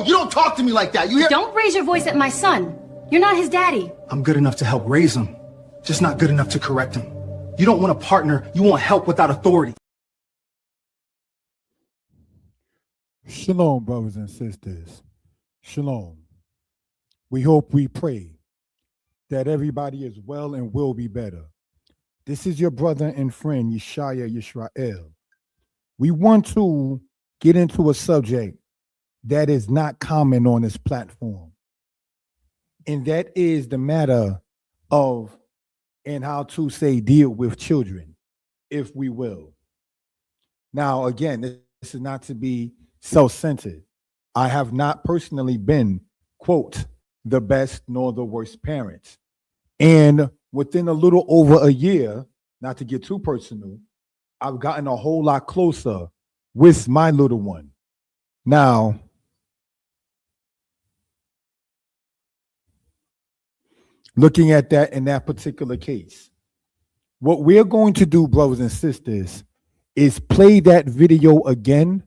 You don't talk to me like that. You hear? Don't raise your voice at my son. You're not his daddy. I'm good enough to help raise him, just not good enough to correct him. You don't want a partner. You want help without authority. Shalom, brothers and sisters. Shalom. We hope, we pray that everybody is well and will be better. This is your brother and friend, Yeshaya Yisrael. We want to get into a subject that is not common on this platform, and that is the matter of and how to say deal with children, if we will. Now, again, this is not to be self-centered. I have not personally been, quote, the best nor the worst parent. And within a little over a year, not to get too personal, I've gotten a whole lot closer with my little one. Now, looking at that in that particular case, what we're going to do, brothers and sisters, is play that video again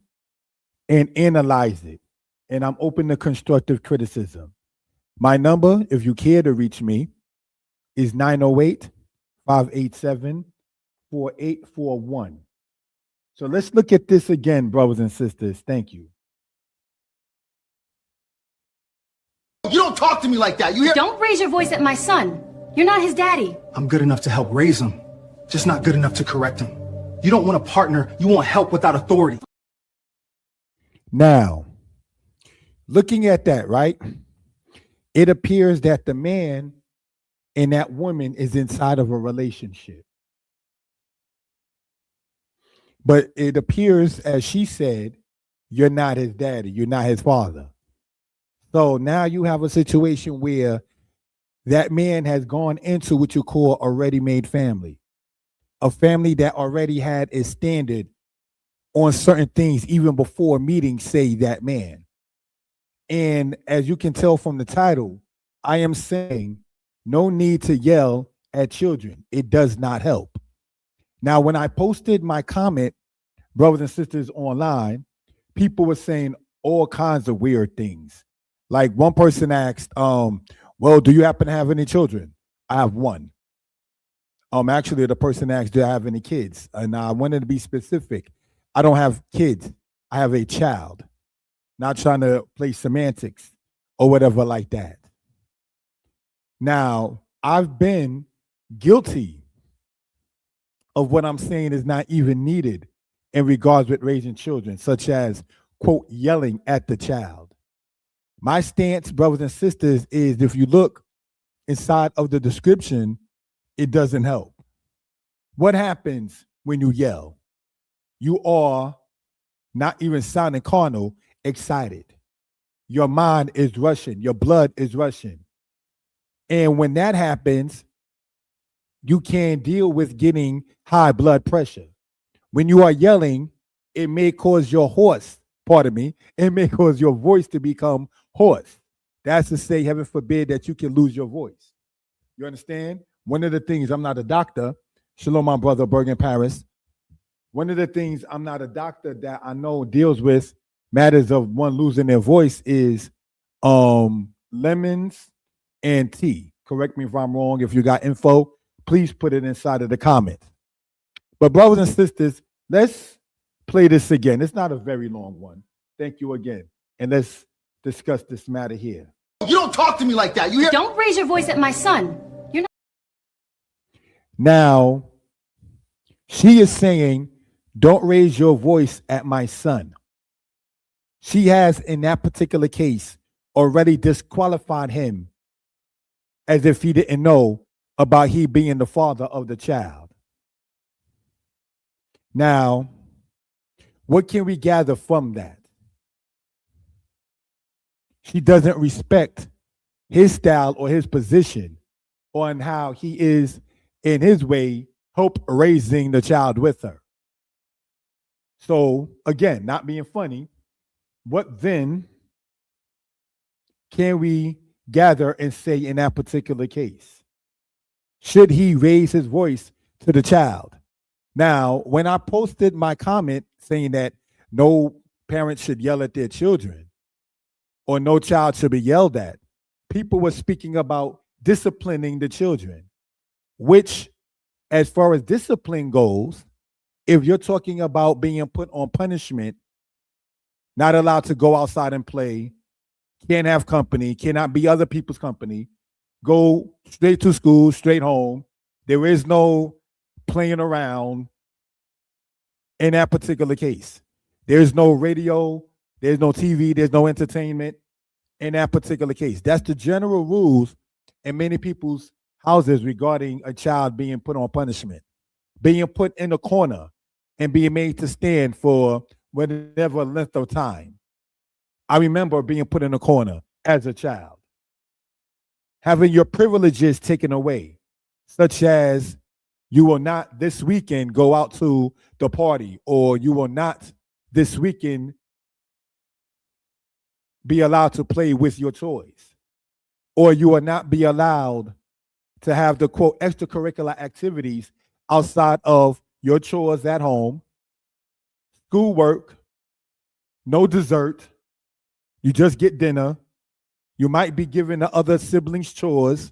and analyze it. And I'm open to constructive criticism. My number, if you care to reach me, is 908-587-4841. So let's look at this again, brothers and sisters. Thank you. You don't talk to me like that. You hear? Don't raise your voice at my son. You're not his daddy. I'm good enough to help raise him, just not good enough to correct him. You don't want a partner. You want help without authority. Now, looking at that, right, it appears that the man and that woman is inside of a relationship. But it appears, as she said, you're not his daddy, you're not his father. So now you have a situation where that man has gone into what you call a ready-made family, a family that already had a standard on certain things even before meeting, say, that man. And as you can tell from the title, I am saying no need to yell at children. It does not help. Now, when I posted my comment, brothers and sisters, online, people were saying all kinds of weird things. Like one person asked, well, do you happen to have any children? I have one. Actually, the person asked, do I have any kids? And I wanted to be specific. I don't have kids. I have a child. Not trying to play semantics or whatever like that. Now, I've been guilty of what I'm saying is not even needed in regards with raising children, such as, quote, yelling at the child. My stance, brothers and sisters, is if you look inside of the description, it doesn't help. What happens when you yell? You are not even sounding carnal, excited. Your mind is rushing. Your blood is rushing. And when that happens, you can deal with getting high blood pressure. When you are yelling, it may cause your horse, pardon me, it may cause your voice to become hoarse. That's to say, heaven forbid, that you can lose your voice. You understand? One of the things, I'm not a doctor. Shalom, my brother, Bergen, Paris. One of the things, I'm not a doctor, that I know deals with matters of one losing their voice is lemons and tea. Correct me if I'm wrong. If you got info, please put it inside of the comments. But brothers and sisters, let's play this again. It's not a very long one. Thank you again. And let's discuss this matter here. You don't talk to me like that. You hear? Don't raise your voice at my son. You're not. Now, she is saying, don't raise your voice at my son. She has, in that particular case, already disqualified him as if he didn't know about he being the father of the child. Now, what can we gather from that? She doesn't respect his style or his position on how he is, in his way, help raising the child with her. So, again, not being funny, what then can we gather and say in that particular case? Should he raise his voice to the child? Now, when I posted my comment saying that no parents should yell at their children, or no child should be yelled at. People were speaking about disciplining the children, which, as far as discipline goes, if you're talking about being put on punishment, not allowed to go outside and play, can't have company, cannot be other people's company, go straight to school, straight home. There is no playing around in that particular case. There's no radio, there's no TV, there's no entertainment in that particular case. That's the general rules in many people's houses regarding a child being put on punishment, being put in a corner and being made to stand for whatever length of time. I remember being put in a corner as a child, having your privileges taken away, such as you will not this weekend go out to the party, or you will not this weekend be allowed to play with your toys, or you will not be allowed to have the quote extracurricular activities outside of your chores at home, schoolwork, no dessert, you just get dinner. You might be giving the other siblings chores,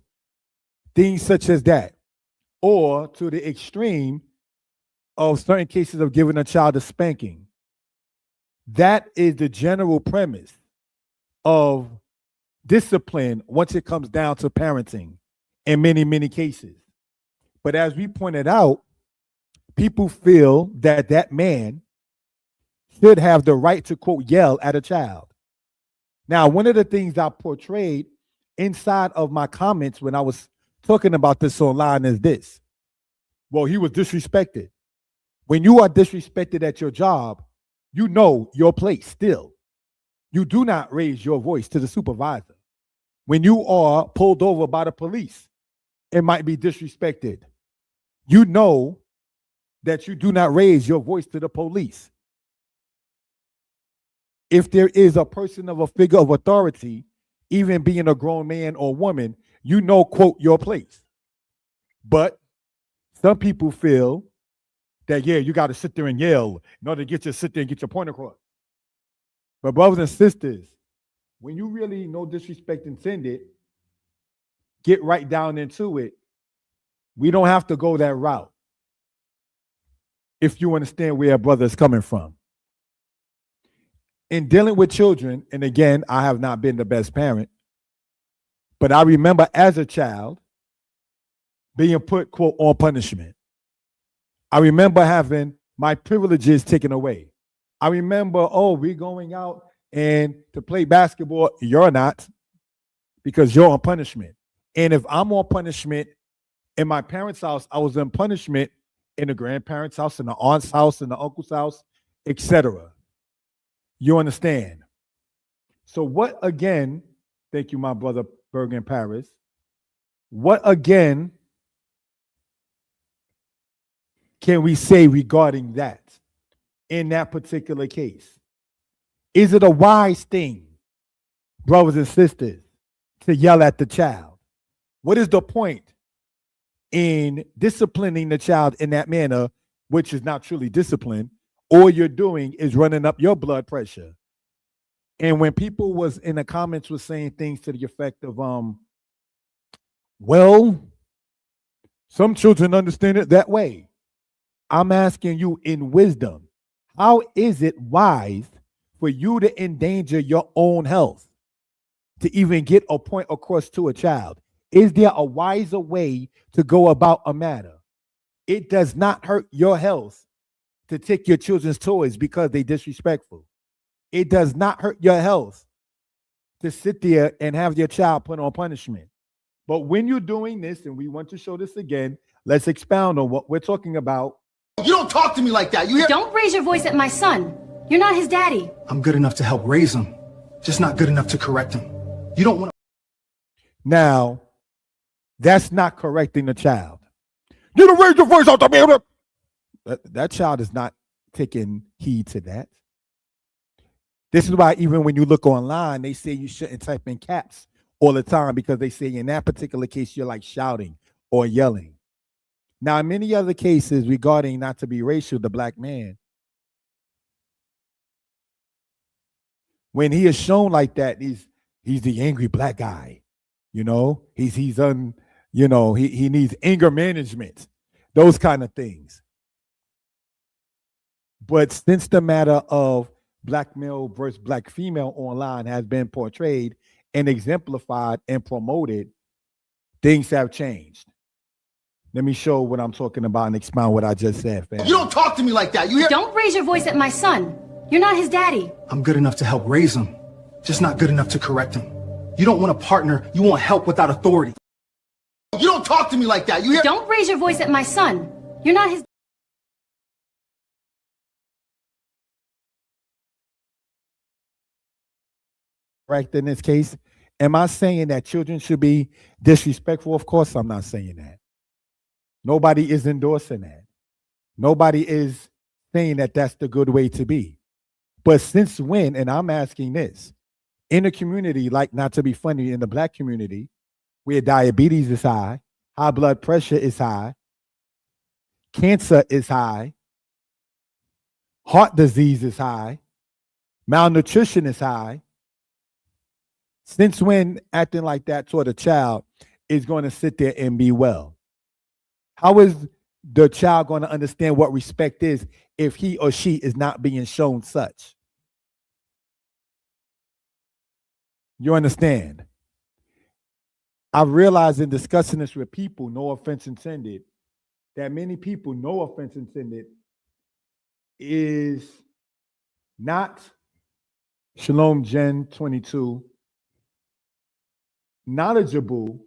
things such as that. Or to the extreme of certain cases of giving a child a spanking. That is the general premise of discipline once it comes down to parenting in many, many cases. But as we pointed out, people feel that that man should have the right to, quote, yell at a child. Now, one of the things I portrayed inside of my comments when I was talking about this online is this. Well, he was disrespected. When you are disrespected at your job, you know your place still. You do not raise your voice to the supervisor. When you are pulled over by the police, it might be disrespected. You know that you do not raise your voice to the police. If there is a person of a figure of authority, even being a grown man or woman, you know, quote, your place. But some people feel that, yeah, you got to sit there and yell in order to get you to sit there and get your point across. But brothers and sisters, when you really no disrespect intended, get right down into it, we don't have to go that route. If you understand where a brother is coming from. In dealing with children, and again, I have not been the best parent, but I remember as a child being put, quote, on punishment. I remember having my privileges taken away. I remember, oh, we're going out and to play basketball. You're not, because you're on punishment. And if I'm on punishment in my parents' house, I was on punishment in the grandparents' house, in the aunt's house, in the uncle's house, etc. You understand? So what again, thank you, my brother Bergen Paris, what again can we say regarding that in that particular case? Is it a wise thing, brothers and sisters, to yell at the child? What is the point in disciplining the child in that manner, which is not truly discipline? All you're doing is running up your blood pressure. And when people was in the comments was saying things to the effect of, well, some children understand it that way. I'm asking you in wisdom, how is it wise for you to endanger your own health to even get a point across to a child? Is there a wiser way to go about a matter? It does not hurt your health to take your children's toys because they're disrespectful. It does not hurt your health to sit there and have your child put on punishment. But when you're doing this, and we want to show this again, let's expound on what we're talking about. You don't talk to me like that. You hear? Don't raise your voice at my son. You're not his daddy. I'm good enough to help raise him, just not good enough to correct him. You don't want to. Now, that's not correcting the child. You don't raise your voice out to me. That child is not taking heed to that. This is why even when you look online, they say you shouldn't type in caps all the time, because they say in that particular case, you're like shouting or yelling. Now, in many other cases regarding, not to be racial, the black man, When he is shown like that, he's the angry black guy. You know, he needs anger management, those kind of things. But since the matter of black male versus black female online has been portrayed and exemplified and promoted, things have changed. Let me show what I'm talking about and expound what I just said, fam. You don't talk to me like that. You hear? Don't raise your voice at my son. You're not his daddy. I'm good enough to help raise him, just not good enough to correct him. You don't want a partner. You want help without authority. You don't talk to me like that. You hear? Don't raise your voice at my son. You're not his. Correct in this case. Am I saying that children should be disrespectful? Of course, I'm not saying that. Nobody is endorsing that. Nobody is saying that that's the good way to be. But since when, and I'm asking this, in a community, like not to be funny, in the black community, where diabetes is high blood pressure is high, cancer is high, heart disease is high, malnutrition is high, since when acting like that toward a child is going to sit there and be well? How is the child going to understand what respect is if he or she is not being shown such? You understand? I realize in discussing this with people, no offense intended, that many people, no offense intended, is not Shalom Gen 22 knowledgeable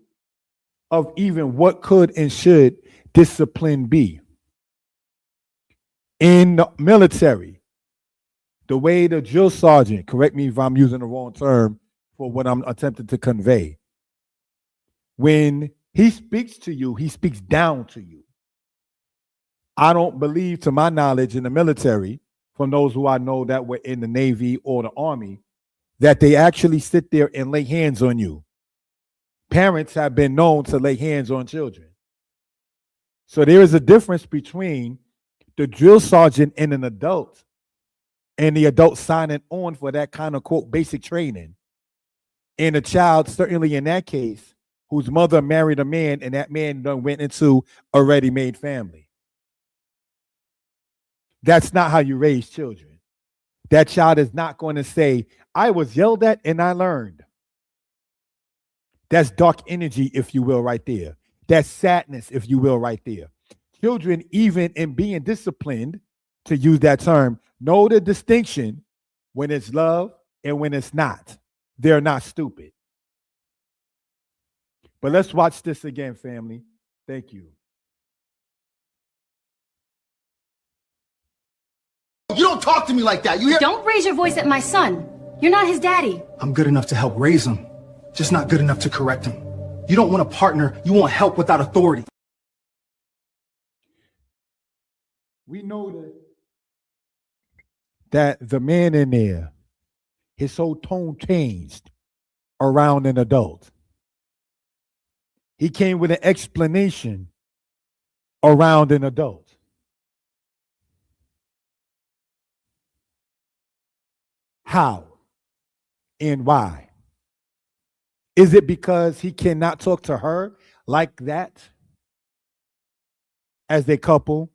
of even what could and should discipline be. In the military, the way the drill sergeant, correct me if I'm using the wrong term for what I'm attempting to convey, when he speaks to you, he speaks down to you. I don't believe, to my knowledge, in the military, from those who I know that were in the Navy or the Army, that they actually sit there and lay hands on you. Parents have been known to lay hands on children. So there is a difference between the drill sergeant and an adult, and the adult signing on for that kind of, quote, basic training, and a child, certainly in that case, whose mother married a man and that man done went into a ready-made family. That's not how you raise children. That child is not going to say, I was yelled at and I learned. That's dark energy, if you will, right there. That's sadness, if you will, right there. Children, even in being disciplined, to use that term, know the distinction when it's love and when it's not. They're not stupid. But let's watch this again, family. Thank you. You don't talk to me like that. You hear? Don't raise your voice at my son. You're not his daddy. I'm good enough to help raise him, just not good enough to correct him. You don't want a partner. You want help without authority. We know that the man in there, his whole tone changed around an adult. He came with an explanation around an adult. How and why? Is it because he cannot talk to her like that as a couple?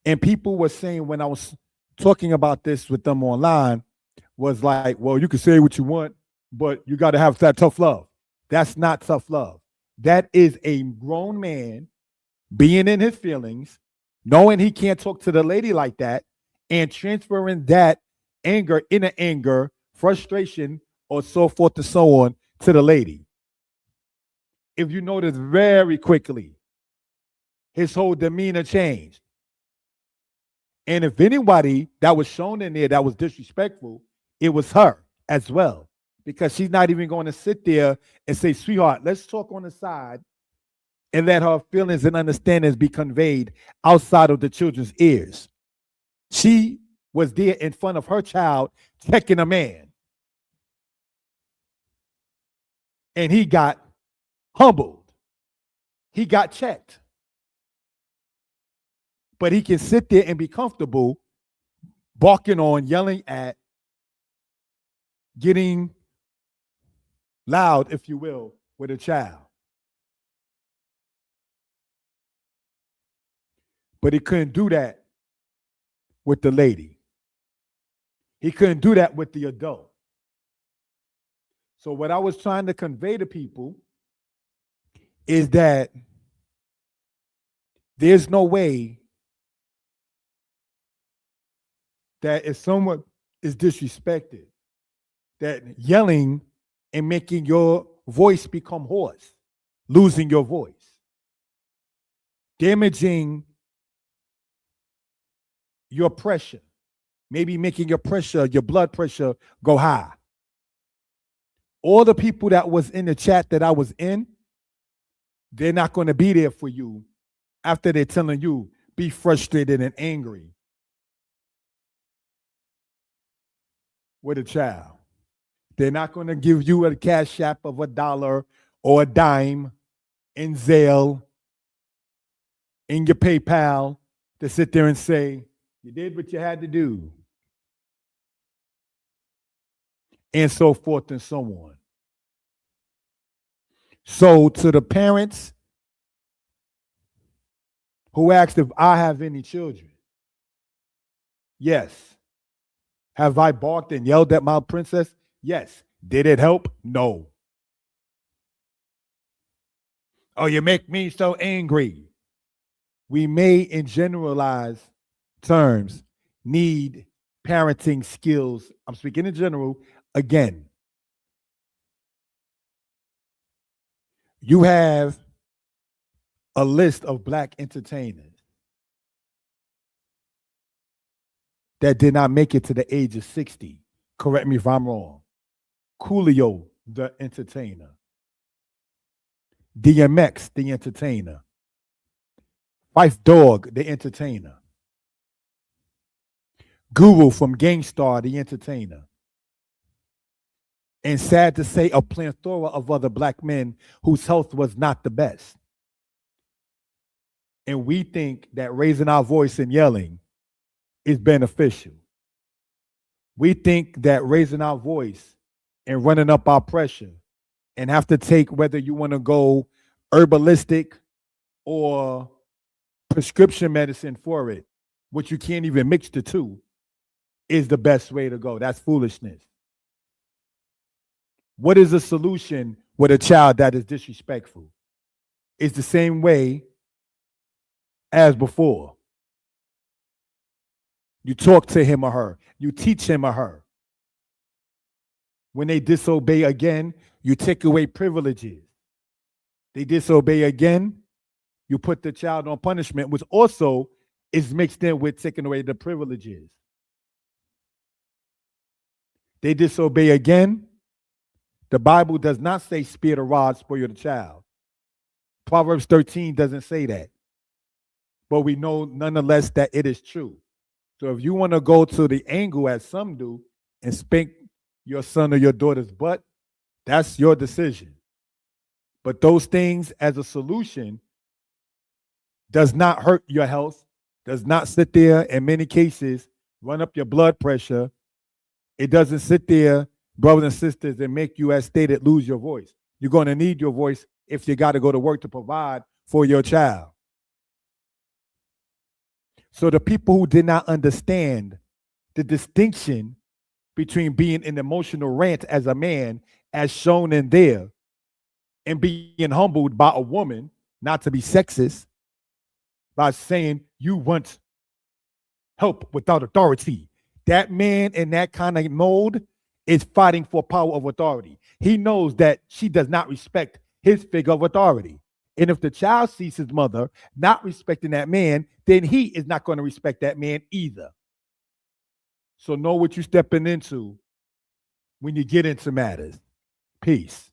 And people were saying, when I was talking about this with them online, was like, well, you can say what you want, but you got to have that tough love. That's not tough love. That is a grown man being in his feelings, knowing he can't talk to the lady like that, and transferring that anger, inner anger, frustration, or so forth and so on to the lady. If you notice very quickly, his whole demeanor changed. And if anybody that was shown in there that was disrespectful, it was her as well. Because she's not even going to sit there and say, sweetheart, let's talk on the side, and let her feelings and understandings be conveyed outside of the children's ears. She was there in front of her child checking a man. And he got humbled. He got checked. But he can sit there and be comfortable barking on, yelling at, getting loud, if you will, with a child. But he couldn't do that with the lady. He couldn't do that with the adult. So what I was trying to convey to people is that there's no way that if someone is disrespected, that yelling and making your voice become hoarse, losing your voice, damaging your pressure, maybe making your blood pressure go high. All the people that was in the chat that I was in, they're not going to be there for you after they're telling you be frustrated and angry with a child. They're not going to give you a cash app of $1 or a dime in Zelle, in your PayPal, to sit there and say, you did what you had to do, and so forth and so on. So to the parents who asked if I have any children, yes. Have I barked and yelled at my princess? Yes. Did it help? No. Oh, you make me so angry. We may, in generalized terms, need parenting skills. I'm speaking in general. Again, you have a list of black entertainers that did not make it to the age of 60. Correct me if I'm wrong. Coolio, the entertainer. DMX, the entertainer. Fife Dog, the entertainer. Guru from Gangstar, the entertainer. And sad to say, a plethora of other black men whose health was not the best. And we think that raising our voice and yelling is beneficial. We think that raising our voice and running up our pressure and have to take whether you want to go herbalistic or prescription medicine for it, which you can't even mix the two, is the best way to go. That's foolishness. What is the solution with a child that is disrespectful? It's the same way as before. You talk to him or her. You teach him or her. When they disobey again, you take away privileges. They disobey again, you put the child on punishment, which also is mixed in with taking away the privileges. They disobey again. The Bible does not say spare the rod, spoil the child. Proverbs 13 doesn't say that. But we know nonetheless that it is true. So if you want to go to the angle, as some do, and spank your son or your daughter's butt, that's your decision. But those things as a solution does not hurt your health, does not sit there, in many cases, run up your blood pressure. It doesn't sit there, brothers and sisters, and make you, as stated, lose your voice. You're going to need your voice if you got to go to work to provide for your child. So the people who did not understand the distinction between being an emotional rant as a man, as shown in there, and being humbled by a woman, not to be sexist, by saying you want help without authority. That man in that kind of mode is fighting for power of authority. He knows that she does not respect his figure of authority. And if the child sees his mother not respecting that man, then he is not going to respect that man either. So know what you're stepping into when you get into matters. Peace.